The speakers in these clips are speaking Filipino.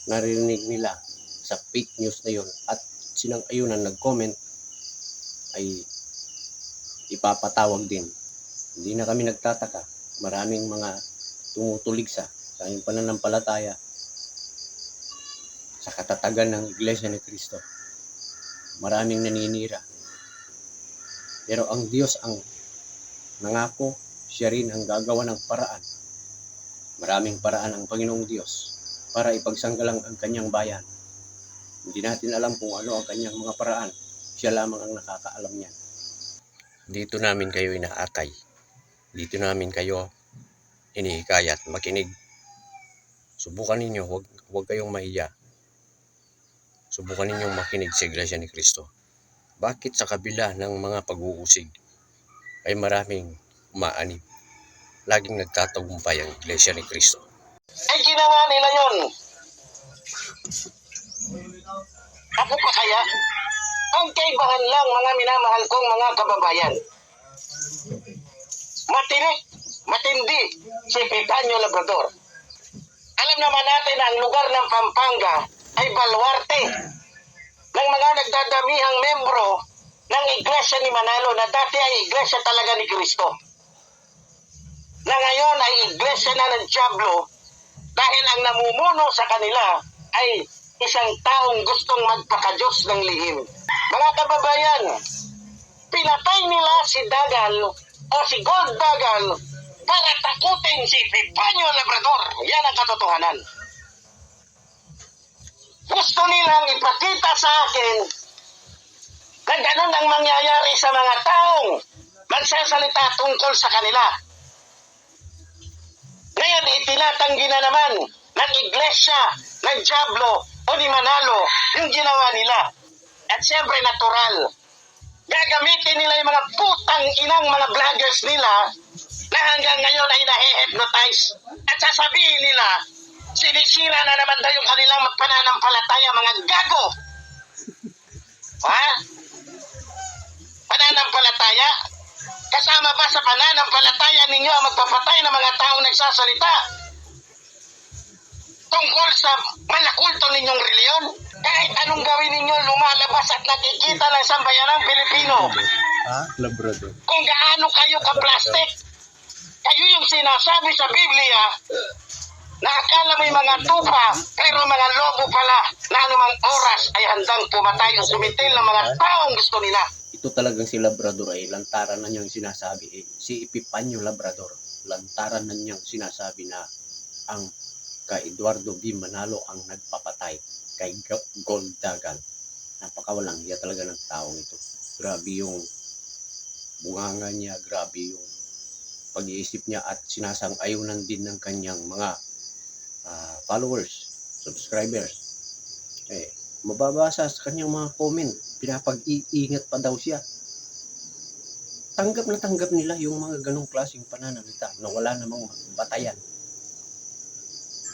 narinig nila sa fake news na yun at sinang-ayunan nag-comment ay ipapatawag din. Hindi na kami nagtataka. Maraming mga tumutuligsa sa aming pananampalataya sa katatagan ng Iglesia ni Cristo. Maraming naninira. Pero ang Diyos ang nangako, siya rin ang gagawa ng paraan. Maraming paraan ang Panginoong Diyos para ipagsanggalang ang kanyang bayan. Hindi natin alam kung ano ang kanyang mga paraan. Siya lamang ang nakakaalam niyan. Dito namin kayo inaakay. Dito namin kayo hinihikayat, makinig. Subukan ninyo, huwag kayong mahiya. Subukan ninyong makinig sa Iglesia ni Cristo. Bakit sa kabila ng mga pag-uusig ay maraming umaanib? Laging nagtatagumpay ang Iglesia ni Cristo. Ay ginawa nila yun. Ako pa kaya? Ang kaibahan lang, mga minamahal kong mga kababayan. Matindi si Epifanio Labrador. Alam naman natin na ang lugar ng Pampanga ay balwarte ng mga nagdadamihang membro ng Iglesia ni Manalo na dati ay Iglesia talaga ni Cristo. Na ngayon ay Iglesia na ng Diablo dahil ang namumuno sa kanila ay isang taong gustong magpakadiyos ng lihim. Mga kababayan, pinatay nila si Dagal o si Gold Dagal para takutin si Epifanio Labrador. Yan ang katotohanan. Gusto nilang ipakita sa akin na ganun ang mangyayari sa mga taong magsasalita tungkol sa kanila. Ngayon, itinatanggi na naman ng Iglesia, ng Diablo o ni Manalo yung ginawa nila. At siyempre, natural. Gagamitin nila yung mga putang inang mga vloggers nila na hanggang ngayon ay nahe-hypnotize. At sasabihin nila, sinisira na naman daw yung kanilang pananampalataya, mga gago. Ha? Pananampalataya? Kasama ba sa pananampalataya ninyo ang magpapatay ng mga taong nagsasalita tungkol sa malakulto ninyong reliyon? Kahit anong gawin ninyo, lumalabas at nakikita ng sambayanang Pilipino. Labrador. Kung gaano kayo ka-plastic. Kayo yung sinasabi sa Biblia na akala mo yung mga tupa, pero mga lobo pala na anumang oras ay handang pumatay o sumitil ng mga taong gusto nila. Ito talagang si Labrador ay lantaran na niyang sinasabi. Si Epifanio Labrador, lantaran na niyang sinasabi na ang kay Eduardo B. Manalo ang nagpapatay kay Gold Dagal. Napakawalang hiya talaga ng taong ito. Grabe yung bunganga niya, grabe yung pag-iisip niya at sinasang-ayunan din ng kanyang mga followers, subscribers. Mababasa sa kanyang mga comment, pinapag-iingat pa daw siya. Tanggap na tanggap nila yung mga ganong klaseng pananalita na wala namang batayan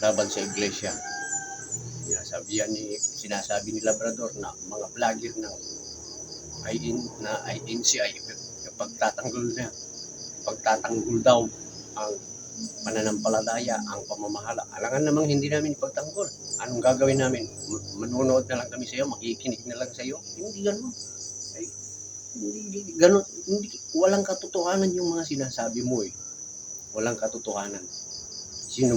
laban sa iglesia. Sinasabi ni Labrador na mga vlogger ng INCI pagtatanggol daw ang pananampalataya, ang pamamahala. Alangan namang hindi namin ipagtanggol. Anong gagawin namin? Manunood na lang kami sa iyo, makikinig na lang sa iyo? Hindi ganun. Hindi ganun. Walang katotohanan yung mga sinasabi mo eh. Walang katotohanan. Sino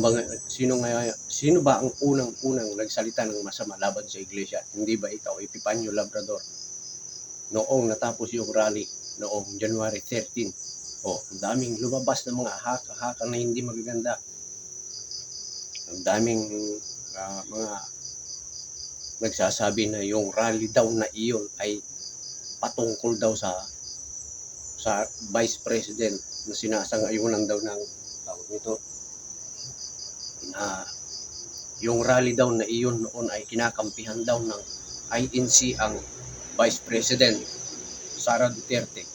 ba ang unang nagsalita ng masama laban sa iglesia? Hindi ba ikaw, Epifanio Labrador? Noong natapos yung rally, noong January 13, ang daming lumabas na mga haka-haka na hindi magaganda. Ang daming mga nagsasabi na yung rally daw na iyon ay patungkol daw sa Vice President na sinasang-ayunan daw ng tawag nito. Yung rally daw na iyon noon ay kinakampihan daw ng INC ang Vice President Sara Duterte.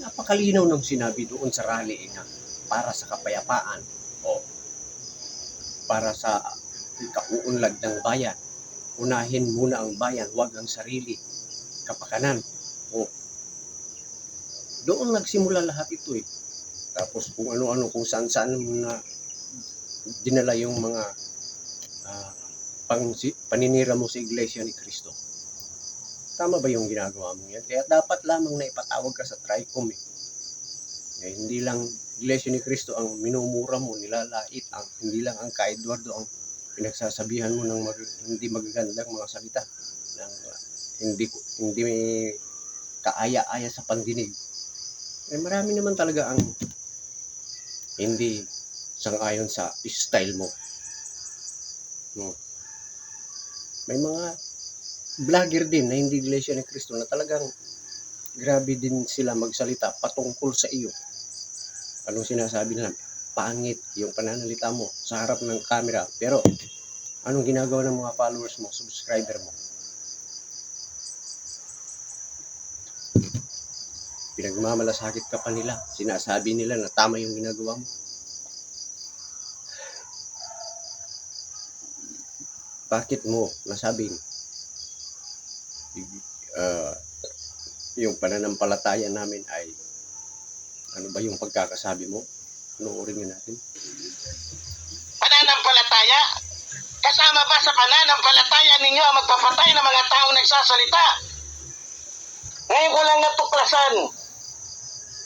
Napakalinaw ng sinabi doon sa rally na para sa kapayapaan o para sa ikauunlad ng bayan. Unahin muna ang bayan, huwag ang sarili, kapakanan. Doon nagsimula lahat ito eh. Tapos kung ano-ano, kung saan-saan na dinala yung mga paninira mo sa Iglesia ni Cristo. Tama ba yung ginagawa mo yan? Kaya dapat lamang na ipatawag ka sa TRICOM eh. Hindi lang Iglesia ni Cristo ang minumura mo, nilalait ang, hindi lang ang Ka-Eduardo ang pinagsasabihan mo ng hindi magagandang mga salita, ng hindi kaaya-aya sa pandinig. Marami naman talaga ang hindi sang-ayon sa style mo. No. May mga vlogger din na hindi Iglesia ni Cristo na talagang grabe din sila magsalita patungkol sa iyo. Anong sinasabi nila? Pangit yung pananalita mo sa harap ng camera. Pero anong ginagawa ng mga followers mo, subscriber mo? Pinagmamalasakit ka pa nila. Sinasabi nila na tama yung ginagawa mo. Bakit mo nasabing yung pananampalataya namin ay ano ba yung pagkakasabi mo? Panoorin nga natin. Pananampalataya? Kasama ba sa pananampalataya ninyo ang magpapatay ng mga tao nagsasalita? Ngayon ko lang natuklasan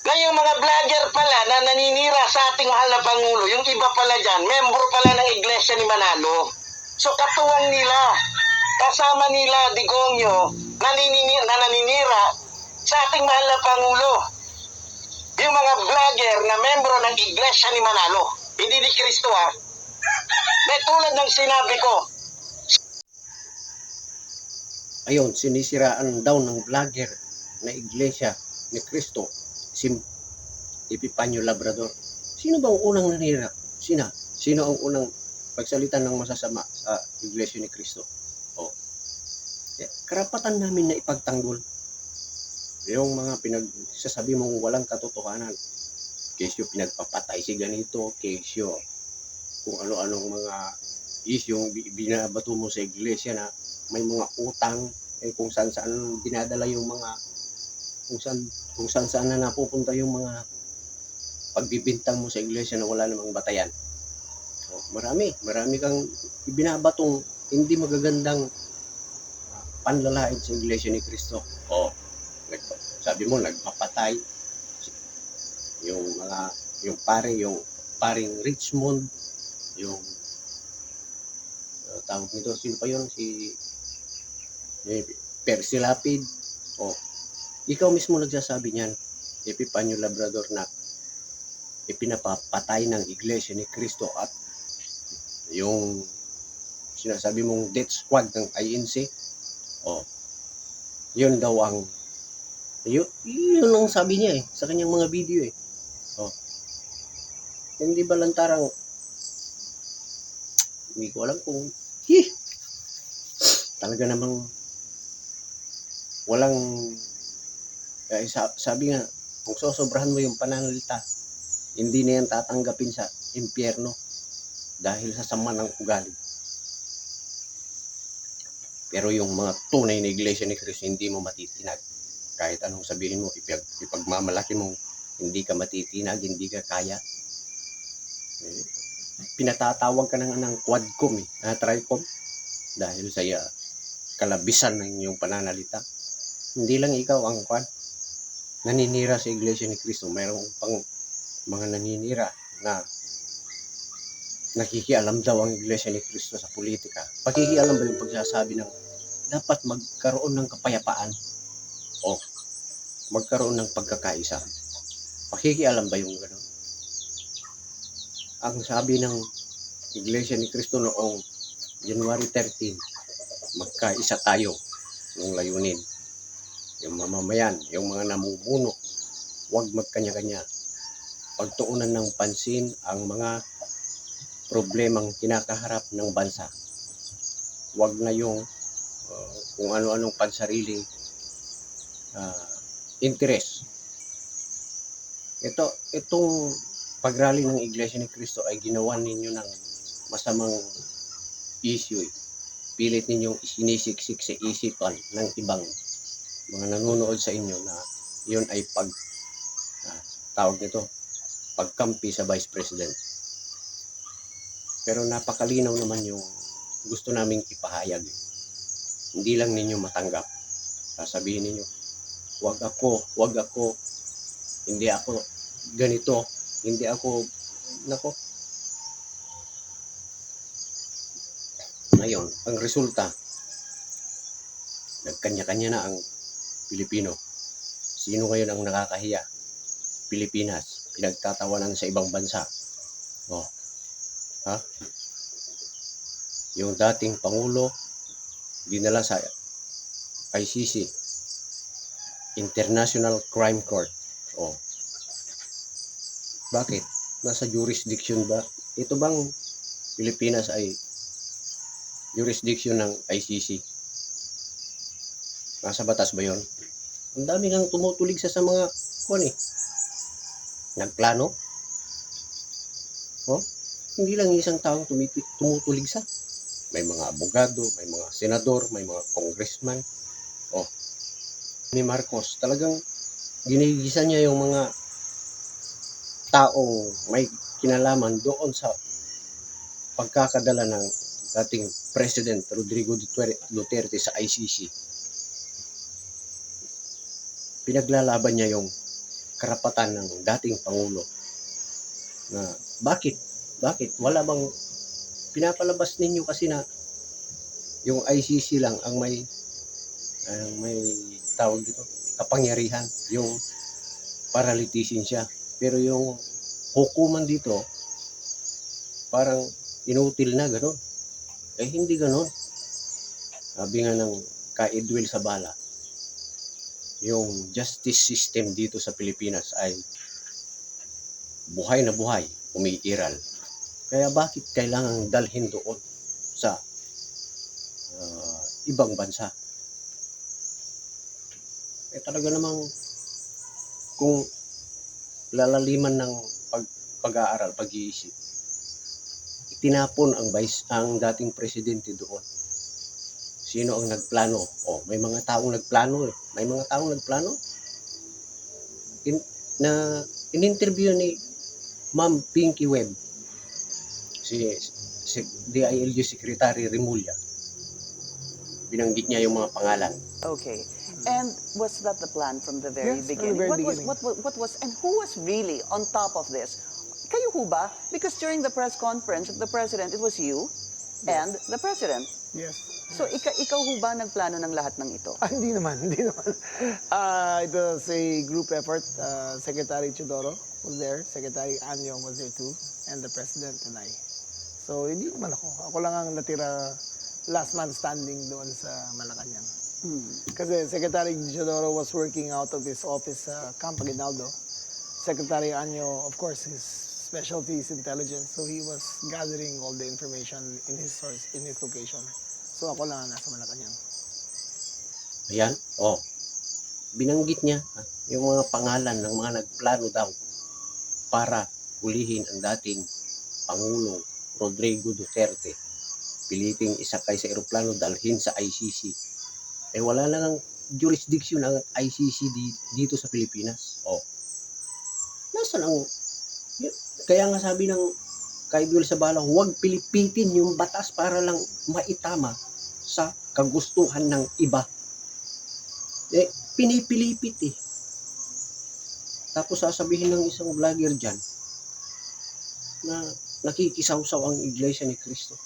na yung mga vlogger pala na naninira sa ating mahal na Pangulo, yung iba pala dyan, membro pala ng Iglesia ni Manalo. So katuwang nila, kasama nila Digongyo na naninira sa ating mahal na Pangulo. Yung mga vlogger na membro ng Iglesia ni Manalo, hindi ni Cristo ha. May tulad ng sinabi ko. Ayun, sinisiraan daw ng vlogger na Iglesia ni Cristo, si Epifanio Labrador. Sino ba ang unang nanira? Sino ang unang pagsalita ng masasama sa Iglesia ni Cristo? Karapatan namin na ipagtanggol yung mga pinagsasabi mong walang katotohanan. Kesyo pinagpapatay si ganito, kesyo kung ano-anong mga isyong binabato mo sa iglesia na may mga utang, kung saan-saan dinadala yung mga kung saan-saan na napupunta yung mga pagbibintang mo sa iglesia na wala namang batayan. Marami kang ibinabatong hindi magagandang panlalait sa iglesia ni Cristo. Sabi mo nagpapatay yung paring Richmond, yung tawag nito, sino pa yun, si Percy Lapid. Ikaw mismo nagsasabi niyan, Epifanio Labrador, na ipinapapatay ng iglesia ni Cristo at yung sinasabi mong death squad ng INC, yun daw ang yun ang sabi niya sa kanyang mga video Hindi ba lantarang hindi ko alam kung talaga namang walang sabi nga kung sosobrahan mo yung pananalita, hindi na yan tatanggapin sa impyerno dahil sa sama ng ugali. Pero yung mga tunay na iglesia ni Cristo, hindi mo matitinag. Kahit anong sabihin mo, ipagmamalaki mo, hindi ka matitinag, hindi ka kaya. Pinatatawag ka ng quadcom TRICOM dahil sa kalabisan ng iyong pananalita. Hindi lang ikaw ang naninira sa iglesia ni Cristo. Mayroong pang mga naninira na nakikialam daw ang iglesia ni Cristo sa politika. Pakikialam ba yung pagsasabi ng dapat magkaroon ng kapayapaan o magkaroon ng pagkakaisa? Pakikialam ba yung gano'n? Ang sabi ng iglesia ni Cristo noong January 13, magkaisa tayo ng layunin. Yung mamamayan, yung mga namumuno, huwag magkanya-kanya. Pagtuunan ng pansin ang mga problemang kinakaharap ng bansa. Huwag na yung kung ano-anong pansariling interes. Itong pagrally ng Iglesia ni Cristo ay ginawa ninyo ng masamang issue. Pilit ninyong sinisiksik sa isipan ng ibang mga nanonood sa inyo na yun ay tawag nito, pagkampi sa Vice President. Pero napakalinaw naman yung gusto naming ipahayag. Hindi lang ninyo matanggap. Sasabihin ninyo, wag ako, hindi ako ganito, hindi ako, nako. Ngayon, ang resulta, nagkanya-kanya na ang Pilipino. Sino ngayon ang nakakahiya? Pilipinas, pinagtatawanan sa ibang bansa. Oh, ha? Yung dating Pangulo, dinala sa ICC, International Crime Court. Oh, bakit? Nasa jurisdiction ba? Ito bang Pilipinas ay jurisdiction ng ICC? Nasa batas ba yon? Ang dami nang tumutulig sa mga nagplano. Oh, hindi lang isang taong tumutulig sa. May mga abogado, may mga senador, may mga congressman. Oh, ni Marcos, talagang ginigisa niya yung mga taong may kinalaman doon sa pagkakadala ng dating President Rodrigo Duterte sa ICC. Pinaglalaban niya yung karapatan ng dating Pangulo na bakit wala bang pinapalabas ninyo kasi na yung ICC lang ang may tawag dito, kapangyarihan, yung paralitisin siya, pero yung hukuman dito parang inutil na gano'n. Hindi gano'n. Sabi nga ng Ka-Edwil Sabala, yung justice system dito sa Pilipinas ay buhay na buhay, umiiral. Kaya bakit kailangang dalhin doon sa ibang bansa? Talaga namang kung lalaliman ng pag-aaral, pag-iisip, itinapon ang dating presidente doon. Sino ang nagplano? May mga taong nagplano. May mga taong nagplano. In-interview ni Ma'am Pinky Webb, si DILG Secretary Remulla. Binanggit niya yung mga pangalan. Okay. And was that the plan from the very Yes, from the beginning? very What beginning. was and who was really on top of this? Kayo ho ba? Because during the press conference of the president, it was you and the president. Yes. So ikaw ho ba nagplano ng lahat ng ito? Hindi naman. It was a group effort. Secretary Chidoro was there. Secretary Anyo was there too. And the president and I. So, hindi naman ako. Ako lang ang natira last man standing doon sa Malacanang. Kasi Secretary Chidoro was working out of his office sa Camp Aguinaldo. Secretary Anyo, of course, his specialty is intelligence. So, he was gathering all the information in his source, in his location. So, ako lang ang nasa Malacanang. Ayan, binanggit niya yung mga pangalan ng mga nagplano daw para hulihin ang dating Pangulong Rodrigo Duterte. Piliting isakay sa eroplano, dalhin sa ICC. Wala na ng jurisdiction ang ICC dito sa Pilipinas. Nasaan ang... Kaya nga sabi ng Ka-Edwil Sabala, huwag pilipitin yung batas para lang maitama sa kagustuhan ng iba. Pinipilipit Tapos sasabihin ng isang vlogger dyan na nakikisaw-saw ang Iglesia ni Cristo.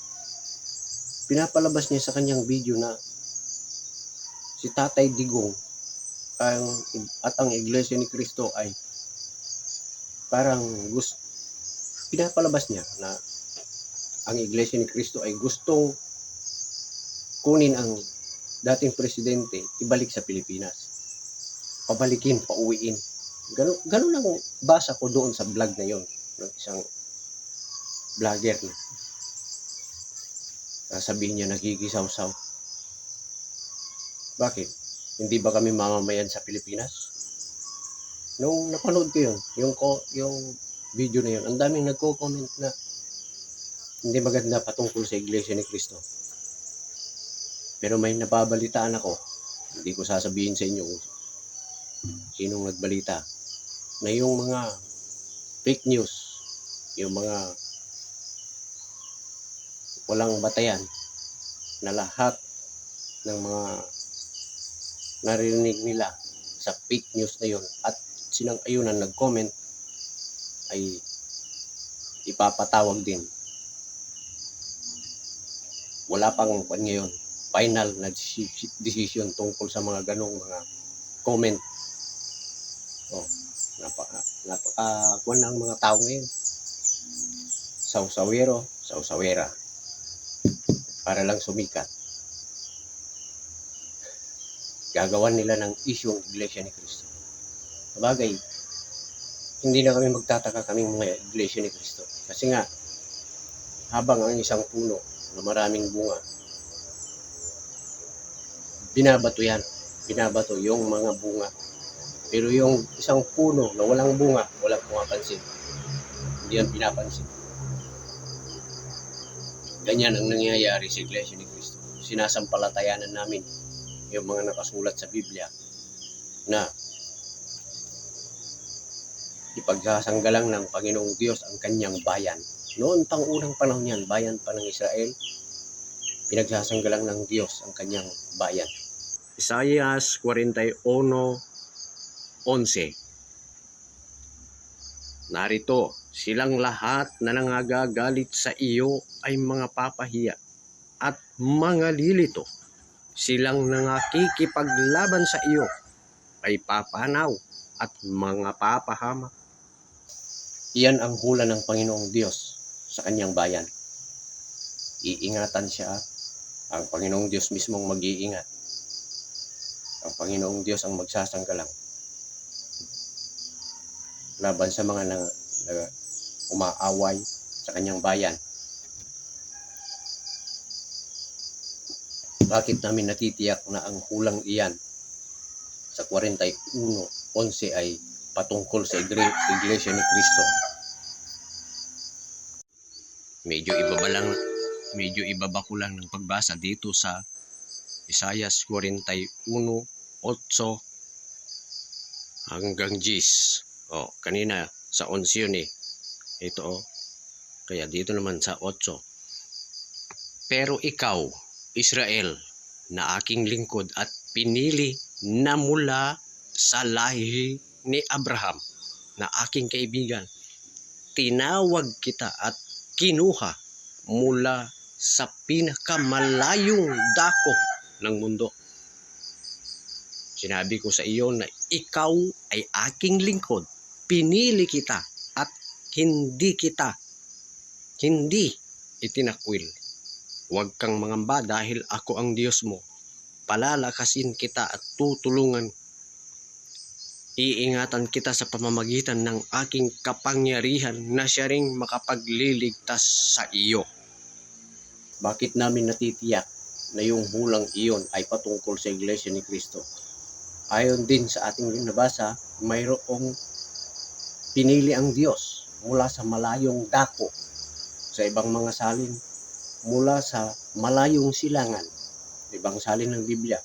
Pinapalabas niya sa kanyang video na si Tatay Digong at ang Iglesia ni Cristo ay parang pinapalabas niya na ang Iglesia ni Cristo ay gustong kunin ang dating presidente, ibalik sa Pilipinas. Pabalikin, pauwiin. Ganun lang basa ko doon sa vlog na yon ng isang vlogger na sabihin niya nagigisaw-saw. Bakit? Hindi ba kami mamamayan sa Pilipinas? Nung napanood ko yun, yung video na yun, ang daming nagko-comment na hindi maganda patungkol sa Iglesia ni Cristo. Pero may nababalitaan ako, hindi ko sasabihin sa inyo sinong nagbalita, na yung mga fake news, yung mga walang batayan, na lahat ng mga narinig nila sa fake news na yon at sinang-ayunan nag-comment ay ipapatawag din. Wala pang ngayon final na decision tungkol sa mga ganong mga comment. Oh, napaka ng mga tao ngayon. Sausawero, sausawera. Para lang sumikat. Gagawan nila ng isyong Iglesia ni Cristo. Sabagay, hindi na kami magtataka kaming mga Iglesia ni Cristo. Kasi nga, habang ang isang puno na maraming bunga, binabato yan. Binabato yung mga bunga. Pero yung isang puno na walang bunga, walang pumapansin. Hindi yan pinapansin. Ganyan ang nangyayari sa Iglesia ni Cristo. Sinasampalatayanan namin yung mga nakasulat sa Biblia na ipagsasanggalang ng Panginoong Diyos ang kanyang bayan. Noon pang unang panahon yan, bayan pa ng Israel, pinagsasanggalang ng Diyos ang kanyang bayan. Isaias 41:11. Narito, silang lahat na nangagagalit sa iyo ay mga papahiya at mga lilito. Silang nangakikipaglaban sa iyo ay papanaw at mga papahamak. Iyan ang hula ng Panginoong Diyos sa kanyang bayan. Iingatan siya. Ang Panginoong Diyos mismong mag-iingat. Ang Panginoong Diyos ang magsasanggalang laban sa mga umaaway sa kanyang bayan. Bakit namin natitiyak na ang hulang iyan sa 41:11 ay patungkol sa Iglesia ni Cristo? Medyo ibaba ko lang ng pagbasa dito sa Isaias 41:8 hanggang 10. Kanina sa 11 yun eh. Ito kaya dito naman sa 8. Pero ikaw, Israel, na aking lingkod at pinili na mula sa lahi ni Abraham, na aking kaibigan, tinawag kita at kinuha mula sa pinakamalayong dako ng mundo. Sinabi ko sa iyo na ikaw ay aking lingkod. Pinili kita at hindi itinakwil. Huwag kang mangamba dahil ako ang Diyos mo. Palalakasin kita at tutulungan. Iingatan kita sa pamamagitan ng aking kapangyarihan na siya ring makapagliligtas sa iyo. Bakit namin natitiyak na yung hulang iyon ay patungkol sa Iglesia ni Cristo? Ayon din sa ating nabasa, mayroong pinili ang Diyos mula sa malayong dako, sa ibang mga salin, mula sa malayong silangan, ibang salin ng Biblia.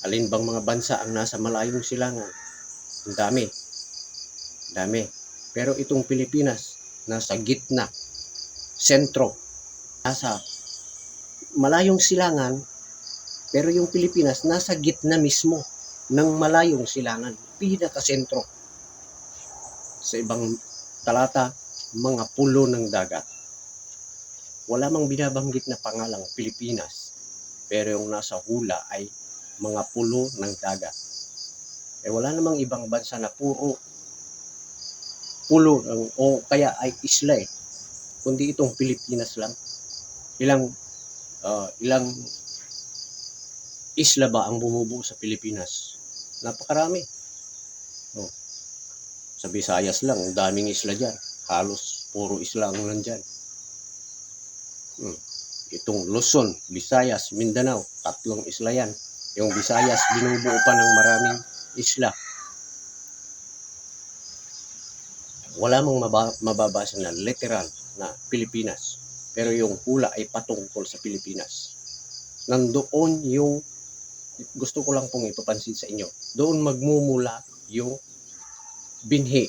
Alin bang mga bansa ang nasa malayong silangan? Ang dami. Pero itong Pilipinas, nasa gitna, sentro, nasa malayong silangan, pero yung Pilipinas nasa gitna mismo ng malayong silangan, pinakasentro. Sa ibang talata, mga pulo ng dagat. Wala mang binabanggit na pangalang Pilipinas, pero yung nasa hula ay mga pulo ng dagat. Wala namang ibang bansa na puro pulo o kaya ay isla kundi itong Pilipinas lang. Ilang isla ba ang bumubuo sa Pilipinas? Napakarami. Sa Visayas lang, ang daming isla dyan. Halos puro isla ang nandyan. Itong Luzon, Visayas, Mindanao, 3 isla yan. Yung Visayas, binubuo pa ng maraming isla. Wala mang mababasa na literal na Pilipinas. Pero yung hula ay patungkol sa Pilipinas. Nandoon yung, gusto ko lang pong ipapansin sa inyo, doon magmumula yung binhi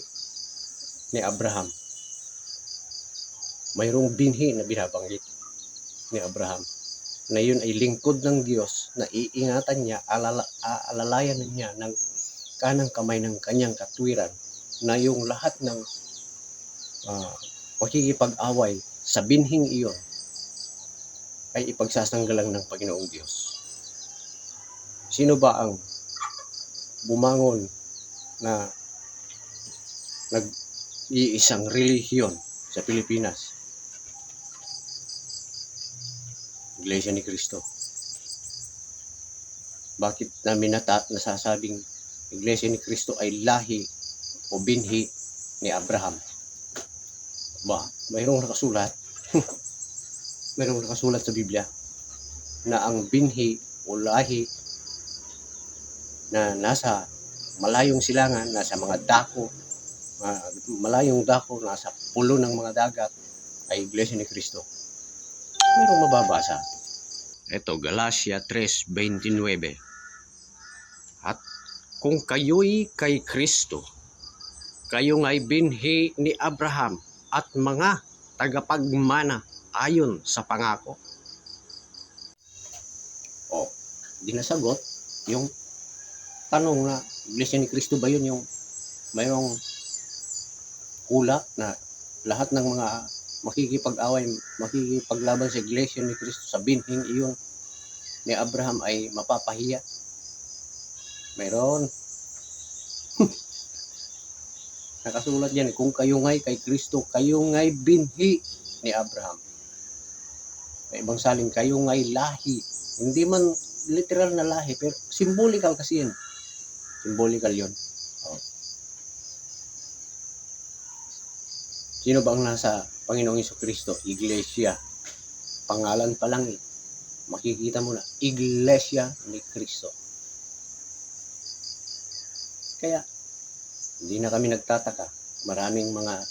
ni Abraham. Mayroong binhi na binabanggit. ni Abraham, na yun ay lingkod ng Diyos na iingatan niya, alalayan niya ng kanang kamay ng kanyang katwiran, na yung lahat ng pakikipag-away sa binhing iyon ay ipagsasanggalang ng Panginoong Diyos. Sino ba ang bumangon na nag-iisang relihiyon sa Pilipinas? Iglesia ni Cristo. Bakit namin nasasabing Iglesia ni Cristo ay lahi o binhi ni Abraham? Mayroong nakasulat mayroong nakasulat sa Biblia na ang binhi o lahi na nasa malayong silangan, nasa mga dako, malayong dako, nasa pulo ng mga dagat, ay Iglesia ni Cristo. Mayroong mababasa. Ito, Galatia 3:29. At kung kayo'y kay Kristo, kayo nga'y binhi ni Abraham at mga tagapagmana ayon sa pangako. Di nasagot yung tanong na Iglesia ni Cristo ba yun yung mayroong hula na lahat ng mga makikipag-away, makikipaglaban sa Iglesia ni Cristo sa binhing iyon ni Abraham ay mapapahiya? Mayroon. Nakasulat yan, kung kayo nga'y kay Kristo, kayo nga'y binhi ni Abraham. May ibang salin, kayo nga'y lahi. Hindi man literal na lahi, pero symbolical kasi yun. Symbolical yun. Sino bang nasa Panginoong Jesucristo? Iglesia. Pangalan pa lang, makikita mo na, Iglesia ni Cristo. Kaya, hindi na kami nagtataka. Maraming mga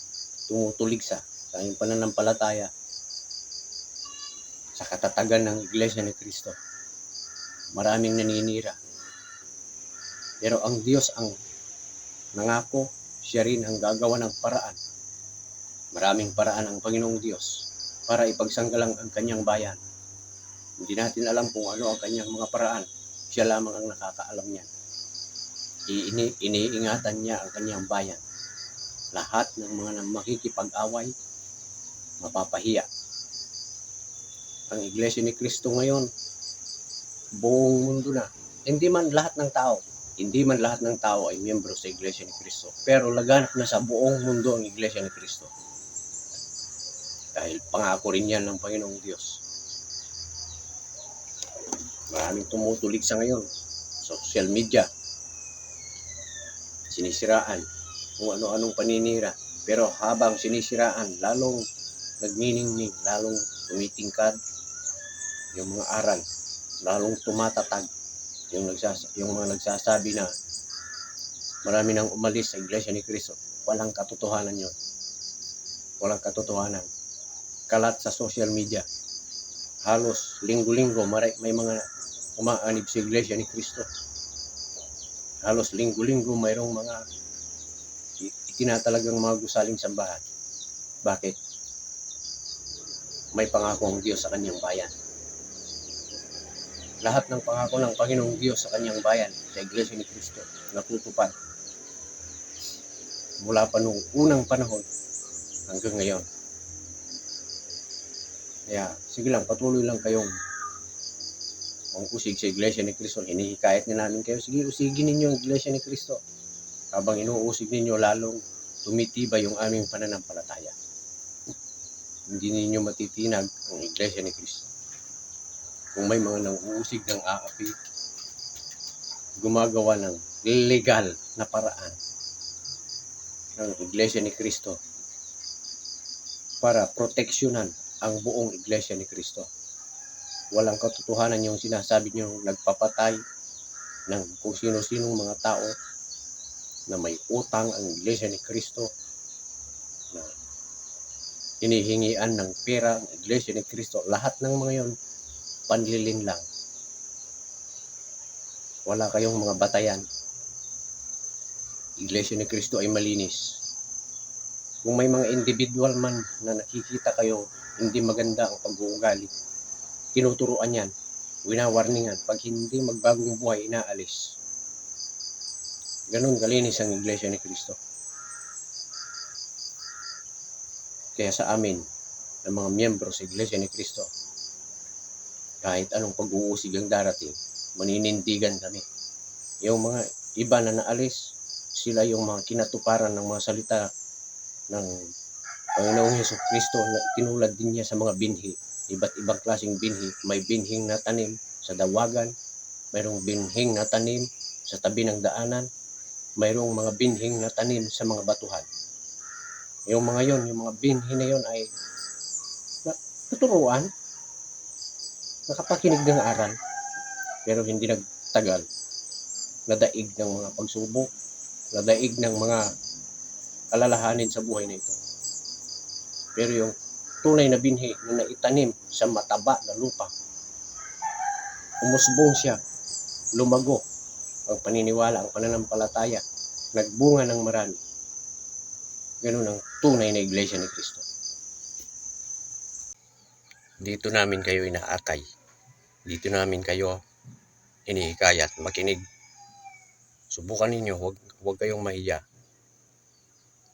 tumutuligsa sa aming pananampalataya sa katatagan ng Iglesia ni Cristo. Maraming naninira. Pero ang Diyos ang nangako, siya rin ang gagawa ng paraan. Maraming paraan ang Panginoong Diyos para ipagsanggalang ang kanyang bayan. Hindi natin alam kung ano ang kanyang mga paraan. Siya lamang ang nakakaalam niyan. Iniingatan niya ang kanyang bayan. Lahat ng mga makikipag-away, mapapahiya. Ang Iglesia ni Cristo ngayon, buong mundo na. Hindi man lahat ng tao ay miyembro sa Iglesia ni Cristo. Pero laganap na sa buong mundo ang Iglesia ni Cristo. Dahil pangako rin yan ng Panginoong Diyos. Maraming tumutulig sa ngayon. Social media. Sinisiraan. Kung ano-anong paninira. Pero habang sinisiraan, lalong nagniningning, lalong tumitingkad yung mga aral. Lalong tumatatag yung mga nagsasabi na marami nang umalis sa Iglesia ni Cristo. Walang katotohanan yun. Walang katotohanan. Kalat sa social media. Halos linggo-linggo may mga umaanib sa Iglesia ni Cristo. Halos linggo-linggo mayroong mga itinatalagang mga gusaling sambahan. Bakit? May pangako ang Diyos sa kanyang bayan. Lahat ng pangako ng Panginoong Diyos sa kanyang bayan, sa Iglesia ni Cristo, natutupad. Mula pa nung unang panahon hanggang ngayon. Kaya, sige lang, patuloy lang kayong usig sa Iglesia ni Cristo. Hinihikayat na namin kayo, sige, usigin ninyo ang Iglesia ni Cristo. Habang inuusig ninyo, lalong tumitibay yung aming pananampalataya. Hindi ninyo matitinag ang Iglesia ni Cristo. Kung may mga nang-uusig ng aapi, gumagawa ng legal na paraan ng Iglesia ni Cristo para proteksyonan ang buong Iglesia ni Cristo. Walang katotohanan yung sinasabi nyo nagpapatay ng kung sino-sinong mga tao na may utang ang Iglesia ni Cristo, na hinihingian ng pera ang Iglesia ni Cristo. Lahat ng mga yon panlilin lang. Wala kayong mga batayan. Iglesia ni Cristo ay malinis. Kung may mga individual man na nakikita kayo hindi maganda ang pag-uugali, tinuturuan yan, winawarningan. Pag hindi magbagong buhay, inaalis. Ganun kalinis ang Iglesia ni Cristo. Kaya sa amin, ng mga miyembro sa Iglesia ni Cristo, kahit anong pag-uusig ang darating, maninindigan kami. Yung mga iba na naalis, sila yung mga kinatuparan ng mga salita ng Panginoong Hesus Kristo na tinulad din niya sa mga binhi. Iba't ibang klaseng binhi. May binhing natanim sa dawagan, mayroong binhing natanim sa tabi ng daanan, mayroong mga binhing natanim sa mga batuhan. Yung mga yon, yung mga binhi na yon ay tuturuan, nakapakinig ng aral, pero hindi nagtagal. Nadaig ng mga pagsubok, nadaig ng mga alalahanin sa buhay na ito. Pero yung tunay na binhi na naitanim sa mataba na lupa, umusbong siya, lumago ang paniniwala, ang pananampalataya, nagbunga ng marami. Ganun ang tunay na Iglesia ni Cristo. Dito namin kayo inaakay. Dito namin kayo hinihikayat, makinig. Subukan ninyo, huwag kayong mahiya.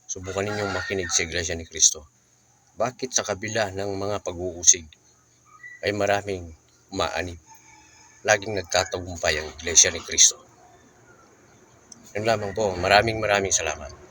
Subukan ninyong makinig sa Iglesia ni Cristo. Bakit sa kabila ng mga pag-uusig ay maraming umaanib? Laging nagtatagumpay ang Iglesia ni Cristo. Yan lamang po. Maraming salamat.